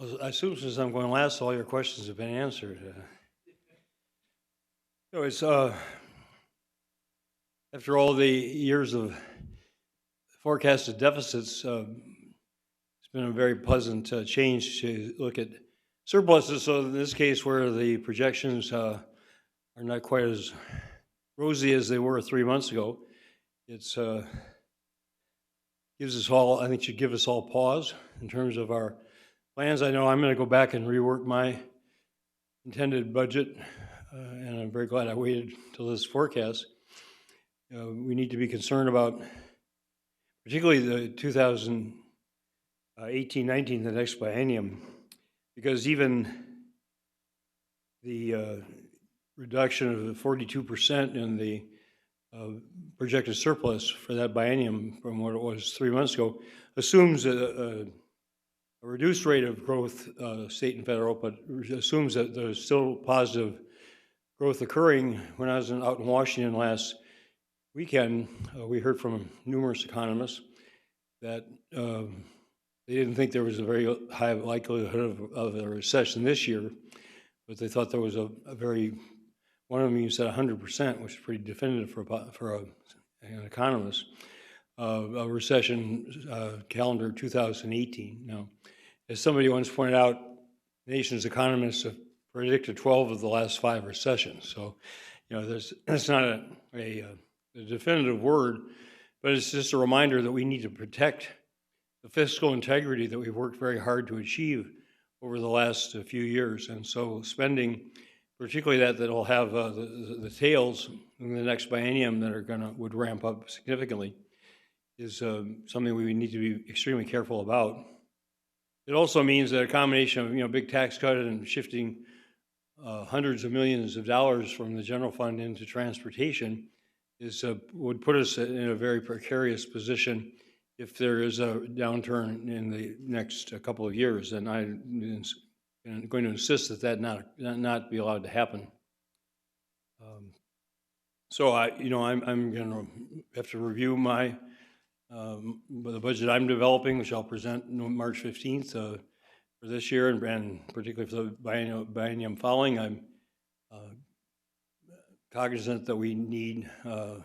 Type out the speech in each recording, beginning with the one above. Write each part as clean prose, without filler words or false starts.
Well, I assume since I'm going last, all your questions have been answered. So it's after all the years of forecasted deficits, it's been a very pleasant change to look at surpluses. So in this case, where the projections are not quite as rosy as they were 3 months ago, it's gives us all, I think, should give us all pause in terms of our plans. I know I'm going to go back and rework my intended budget, and I'm very glad I waited till this forecast. We need to be concerned about, particularly the 2018-19, the next biennium, because even the reduction of 42% in the projected surplus for that biennium from what it was 3 months ago assumes a reduced rate of growth, state and federal, but assumes that there's still positive growth occurring. When I was out in Washington last weekend, we heard from numerous economists that they didn't think there was a very high likelihood of a recession this year, but they thought there was a very, one of them even said 100%, which is pretty definitive for an economist, a recession calendar 2018. Now, as somebody once pointed out, the nation's economists have predicted 12 of the last 5 recessions. So, you know, that's not a definitive word, but it's just a reminder that we need to protect the fiscal integrity that we've worked very hard to achieve over the last few years. And so spending, particularly that'll have the tails in the next biennium that would ramp up significantly, is something we need to be extremely careful about. It also means that a combination of, you know, big tax cut and shifting hundreds of millions of dollars from the general fund into transportation would put us in a very precarious position if there is a downturn in the next couple of years. And I'm going to insist that not be allowed to happen. So I'm going to have to review the budget I'm developing, which I'll present March 15th for this year, and particularly for the biennium following. I'm cognizant that we need to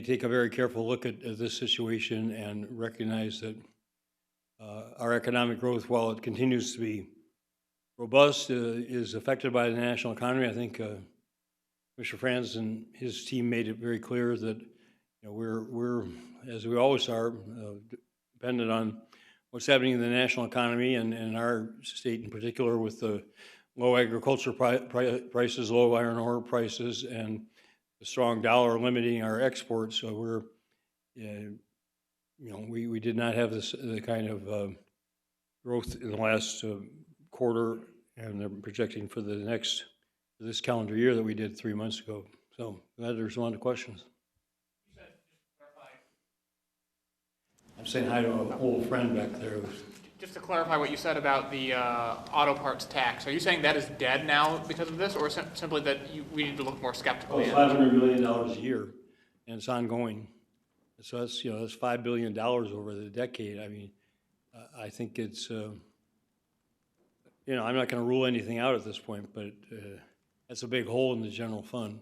take a very careful look at this situation and recognize that our economic growth, while it continues to be robust, is affected by the national economy. I think Mr. Franz and his team made it very clear that, you know, we're as we always are, dependent on what's happening in the national economy and in our state in particular, with the low agriculture prices, low iron ore prices, and the strong dollar limiting our exports. So we did not have the kind of growth in the last quarter, and they're projecting for this calendar year that we did 3 months ago. So glad there's a lot of questions. I'm saying hi to an old friend back there. Just to clarify what you said about the auto parts tax, are you saying that is dead now because of this, or simply that we need to look more skeptically? It's $500 million a year, and it's ongoing. So that's $5 billion over the decade. I mean, I think it's I'm not going to rule anything out at this point, but that's a big hole in the general fund.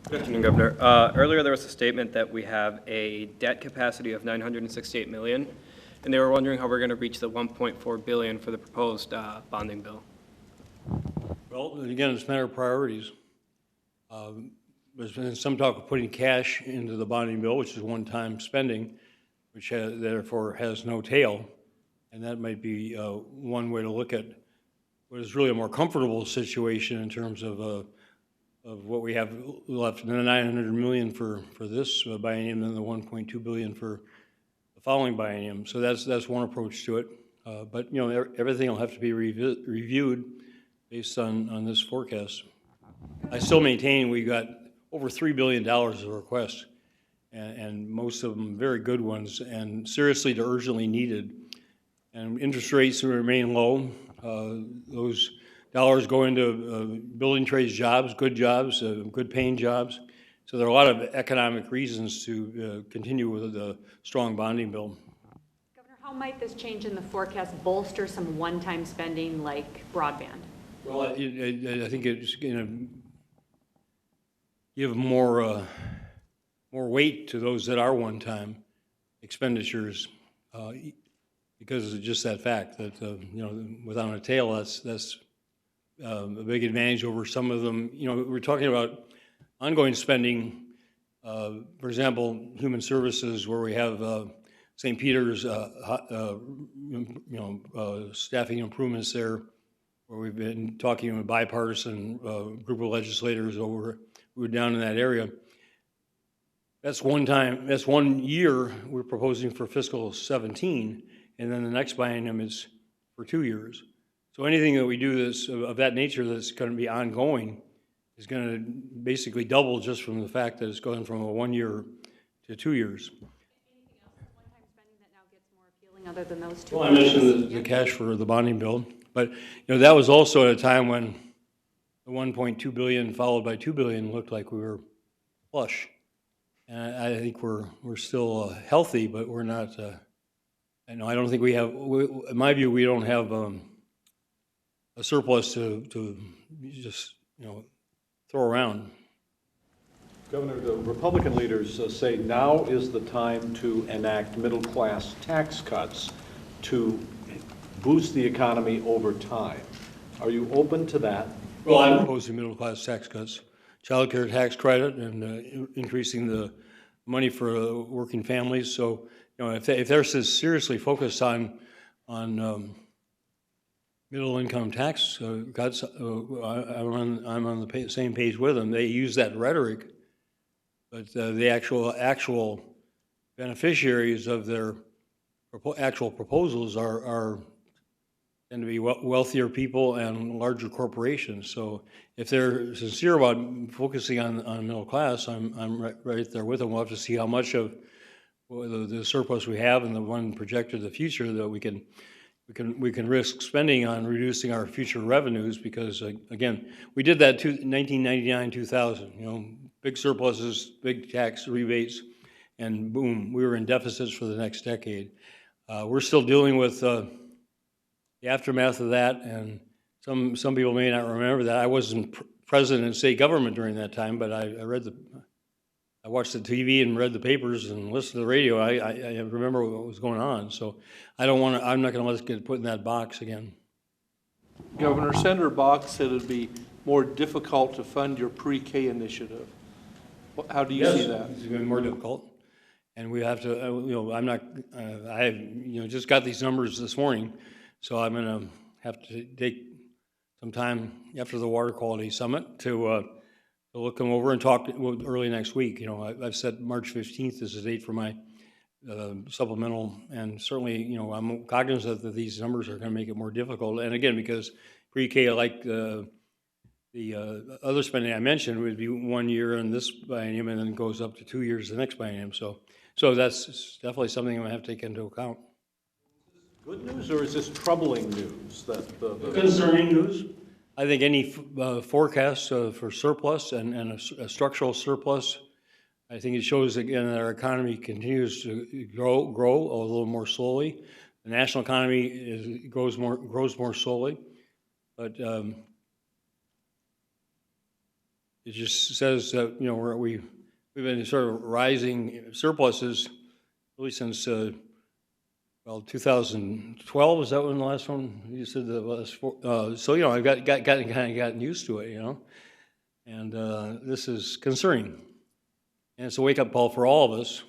Good afternoon, Governor. Earlier there was a statement that we have a debt capacity of $968 million, and they were wondering how we're going to reach the $1.4 billion for the proposed bonding bill. Well, again, it's a matter of priorities. There's been some talk of putting cash into the bonding bill, which is one-time spending, which therefore has no tail, and that might be one way to look at what is really a more comfortable situation in terms of what we have left, the $900 million for this biennium, and the $1.2 billion for the following biennium. So that's one approach to it. But everything will have to be reviewed based on this forecast. I still maintain we got over $3 billion of requests, and most of them very good ones, and seriously to urgently needed. And interest rates remain low. Those dollars go into building trades jobs, good paying jobs. So there are a lot of economic reasons to continue with the strong bonding bill. Governor, how How might this change in the forecast bolster some one-time spending like broadband? Well, I think it's going to give more weight to those that are one-time expenditures because of just that fact that, without a tail, that's a big advantage over some of them. We're talking about ongoing spending, for example, human services, where we have St. Peter's, staffing improvements there, where we've been talking with a bipartisan group of legislators we're down in that area. That's that's 1 year we're proposing for fiscal 17, and then the next biennium is for 2 years. So anything that we do of that nature that's going to be ongoing is going to basically double just from the fact that it's going from a 1 year to 2 years. Anything else, one-time spending that now gets more appealing other than those two? Well, I mentioned the cash for the bonding bill, but that was also at a time when the 1.2 billion followed by 2 billion looked like we were flush. And I think we're still healthy, but we're not. I don't think we have. In my view, we don't have a surplus to just throw around. Governor, the Republican leaders say now is the time to enact middle-class tax cuts to boost the economy over time. Are you open to that? Well, I'm opposing middle-class tax cuts, child care tax credit, and increasing the money for working families. So, if they're seriously focused on middle-income tax cuts, I'm on the same page with them. They use that rhetoric, but the actual beneficiaries of their actual proposals tend to be wealthier people and larger corporations. So if they're sincere about focusing on middle class, I'm right there with them. We'll have to see how much of the surplus we have and the one projected in the future that we can risk spending on reducing our future revenues, because again, we did that 1999, 2000. Big surpluses, big tax rebates, and boom, we were in deficits for the next decade. We're still dealing with the aftermath of that, and some people may not remember that. I wasn't president of state government during that time, but I watched the TV and read the papers and listened to the radio. I remember what was going on, so I'm not going to let us get put in that box again. Governor, Senator Bach said it'd be more difficult to fund your pre-K initiative. How do you see that? It's going to be more difficult, and we have to. I'm not. I have just got these numbers this morning. So I'm going to have to take some time after the water quality summit to look them over and talk early next week. I've set March 15th as the date for my supplemental, and certainly, I'm cognizant that these numbers are going to make it more difficult. And again, because pre-K, like the other spending I mentioned, would be 1 year in this biennium, and then goes up to 2 years the next biennium. So that's definitely something I'm going to have to take into account. Good news, or is this troubling news? Concerning news. I think any forecast for surplus and a structural surplus, I think it shows again that our economy continues to grow a little more slowly. The national economy grows more slowly, but it just says that we've been sort of rising surpluses really since. 2012, is that when the last one you said the last four? So I've gotten used to it, and this is concerning, and it's a wake-up call for all of us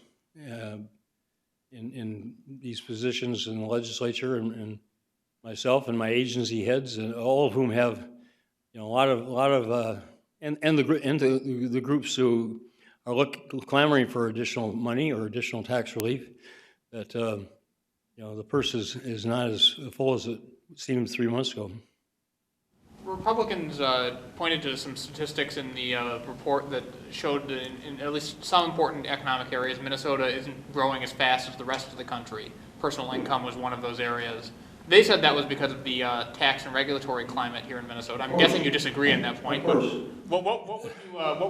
in these positions in the legislature, and myself and my agency heads, and all of whom have a lot of and the groups who are clamoring for additional money or additional tax relief, that. The purse is not as full as it seemed 3 months ago. Republicans pointed to some statistics in the report that showed that in at least some important economic areas, Minnesota isn't growing as fast as the rest of the country. Personal income was one of those areas. They said that was because of the tax and regulatory climate here in Minnesota. I'm guessing you disagree on that point. What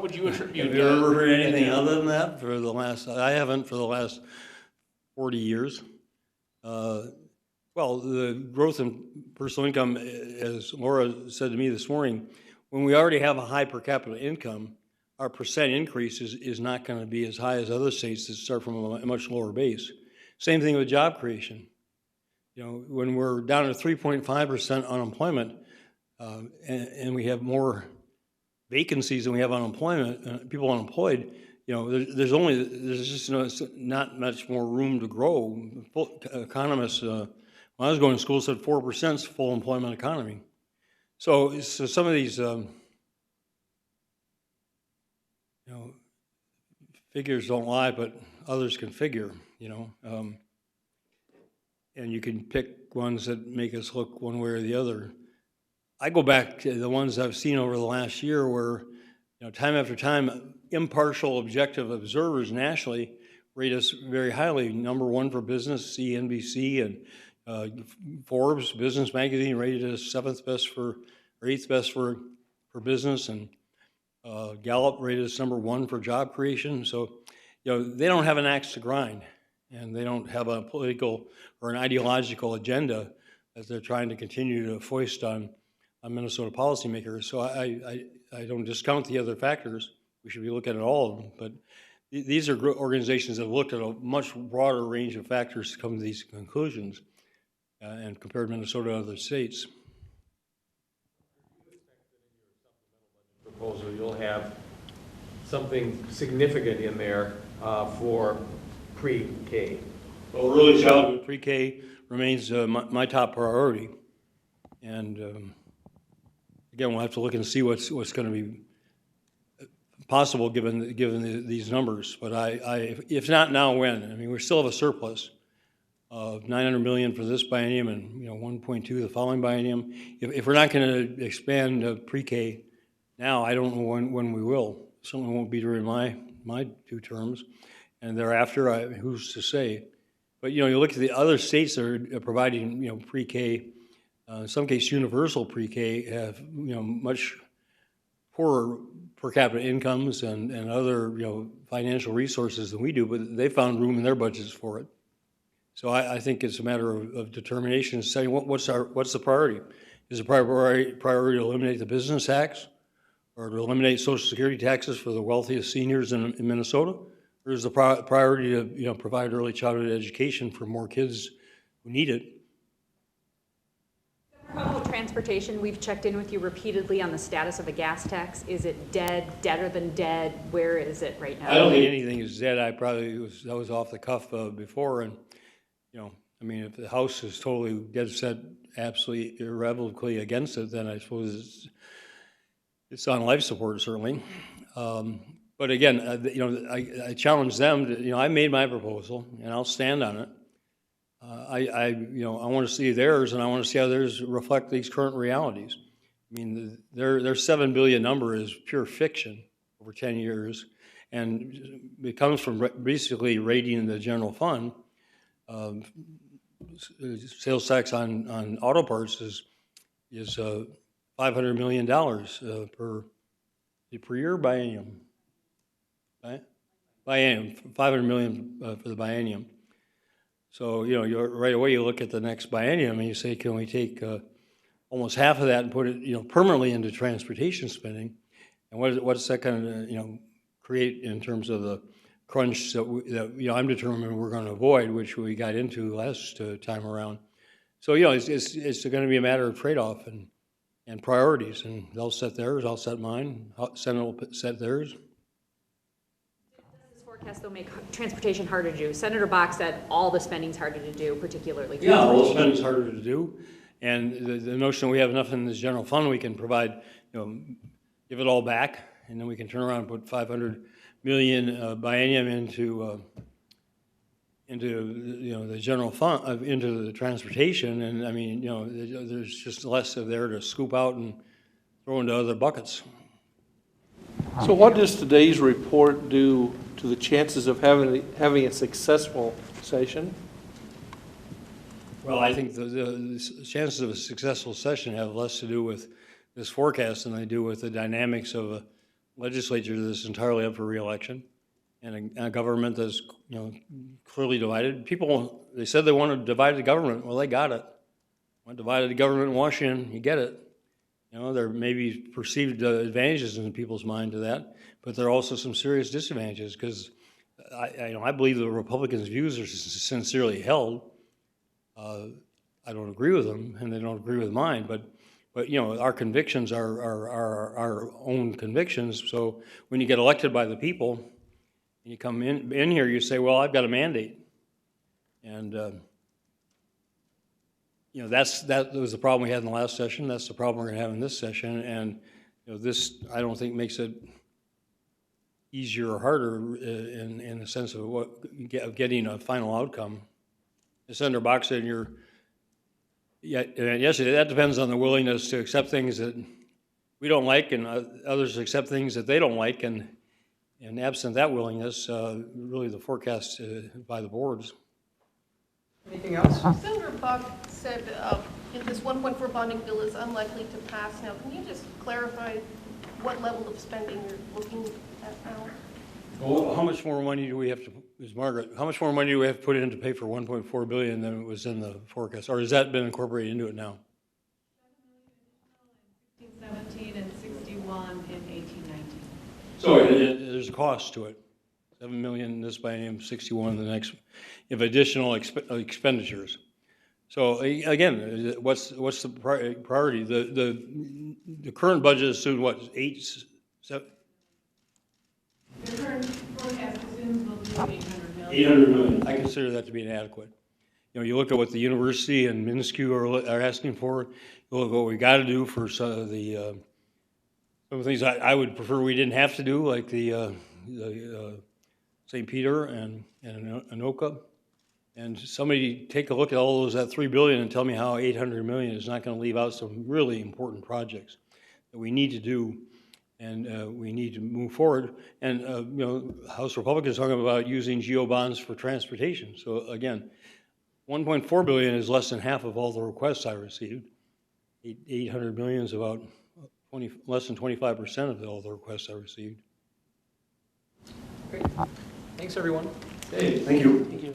would you attribute? Have you ever heard anything other than that for the last? I haven't for the last 40 years. Well, the growth in personal income, as Laura said to me this morning, when we already have a high per capita income, our percent increase is not going to be as high as other states that start from a much lower base. Same thing with job creation. You know, when we're down to 3.5% unemployment, and we have more vacancies than we have unemployment, people unemployed, you know, there's just not much more room to grow. Economists, when I was going to school, said 4% is full employment economy. So some of these, you know, figures don't lie, but others can figure, you know. And you can pick ones that make us look one way or the other. I go back to the ones I've seen over the last year where, you know, time after time, impartial, objective observers nationally rate us very highly. Number one for business, CNBC, and Forbes Business Magazine rated us seventh best or eighth best for business, and Gallup rated us number one for job creation. So, you know, they don't have an axe to grind, and they don't have a political or an ideological agenda that they're trying to continue to foist on Minnesota policymakers. So I don't discount the other factors. We should be looking at all of them. But these are organizations that have looked at a much broader range of factors to come to these conclusions and compared Minnesota to other states. Proposal, you'll have something significant in there for pre-K. Well, early childhood pre-K remains my top priority. And again, we'll have to look and see what's going to be possible given these numbers. But if not now, when? I mean, we still have a surplus of $900 million for this biennium and, you know, 1.2 the following biennium. If we're not going to expand pre-K now, I don't know when we will. Certainly won't be during my two terms, and thereafter, who's to say? But, you know, you look at the other states that are providing, you know, pre-K. In some cases, universal pre-K have, you know, much poorer per capita incomes and other, you know, financial resources than we do, but they found room in their budgets for it. So I think it's a matter of determination and saying what's the priority? Is the priority to eliminate the business tax, or to eliminate Social Security taxes for the wealthiest seniors in Minnesota, or is the priority to, you know, provide early childhood education for more kids who need it? How about transportation? We've checked in with you repeatedly on the status of the gas tax. Is it dead, deader than dead? Where is it right now? I don't think anything is dead. I was off the cuff before, and, you know, I mean, if the House is totally dead set, absolutely irrevocably against it, then I suppose it's on life support, certainly. But again, you know, I challenge them to, you know, I made my proposal, and I'll stand on it. You know, I want to see theirs, and I want to see how theirs reflect these current realities. I mean, their $7 billion number is pure fiction over 10 years, and it comes from basically raiding the general fund. Sales tax on auto parts is $500 million per year biennium, right? Biennium, $500 million for the biennium. So, you know, right away you look at the next biennium and you say, can we take almost half of that and put it, you know, permanently into transportation spending? And what's that going to, you know, create in terms of the crunch that you know, I'm determined we're going to avoid, which we got into last time around. So, you know, it's going to be a matter of trade-off and priorities, and they'll set theirs, I'll set mine, Senate will set theirs. This forecast, though, make transportation harder to do. Senator Bach said all the spending's harder to do, particularly Yeah, all the spending's harder to do, and the notion that we have enough in this general fund, we can provide, you know, give it all back, and then we can turn around and put $500 million biennium into you know, the general fund, into the transportation, and I mean, you know, there's just less of there to scoop out and throw into other buckets. So what does today's report do to the chances of having a successful session? Well, I think the chances of a successful session have less to do with this forecast than they do with the dynamics of a legislature that's entirely up for re-election, and a government that's, you know, clearly divided. People, they said they wanted to divide the government. Well, they got it. Want to divide the government in Washington, you get it. You know, there may be perceived advantages in people's mind to that, but there are also some serious disadvantages because I believe the Republicans' views are sincerely held. I don't agree with them, and they don't agree with mine, but you know, our convictions are our own convictions. So when you get elected by the people, and you come in here, you say, well, I've got a mandate. And, you know, that was the problem we had in the last session. That's the problem we're going to have in this session. And, you know, this, I don't think makes it easier or harder in the sense of getting a final outcome. As Senator Bach said, yesterday, that depends on the willingness to accept things that we don't like and others accept things that they don't like. And absent that willingness, really the forecast by the boards. Anything else? Senator Buck said this 1.4 bonding bill is unlikely to pass now. Can you just clarify what level of spending you're looking at now? Well, how much more money do we have to, Ms. Margaret, how much more money do we have to put in to pay for 1.4 billion than was in the forecast? Or has that been incorporated into it now? 17 and 61 in 1819. So there's a cost to it. 7 million this biennium, 61 the next, if additional expenditures. So again, what's the priority? The current budget assumed what, 8, 7? The current forecast assumes we'll do 800 million. 800 million. I consider that to be inadequate. You know, you look at what the university and MNSCU are asking for. You look at what we got to do for some of the things I would prefer we didn't have to do, like the St. Peter and Anoka. And somebody take a look at all those, that $3 billion, and tell me how 800 million is not going to leave out some really important projects that we need to do, and we need to move forward. And you know, House Republicans talking about using GO bonds for transportation. So again, 1.4 billion is less than half of all the requests I received. 800 million is about less than 25% of all the requests I received. Great. Thanks, everyone. Hey, thank you. Thank you.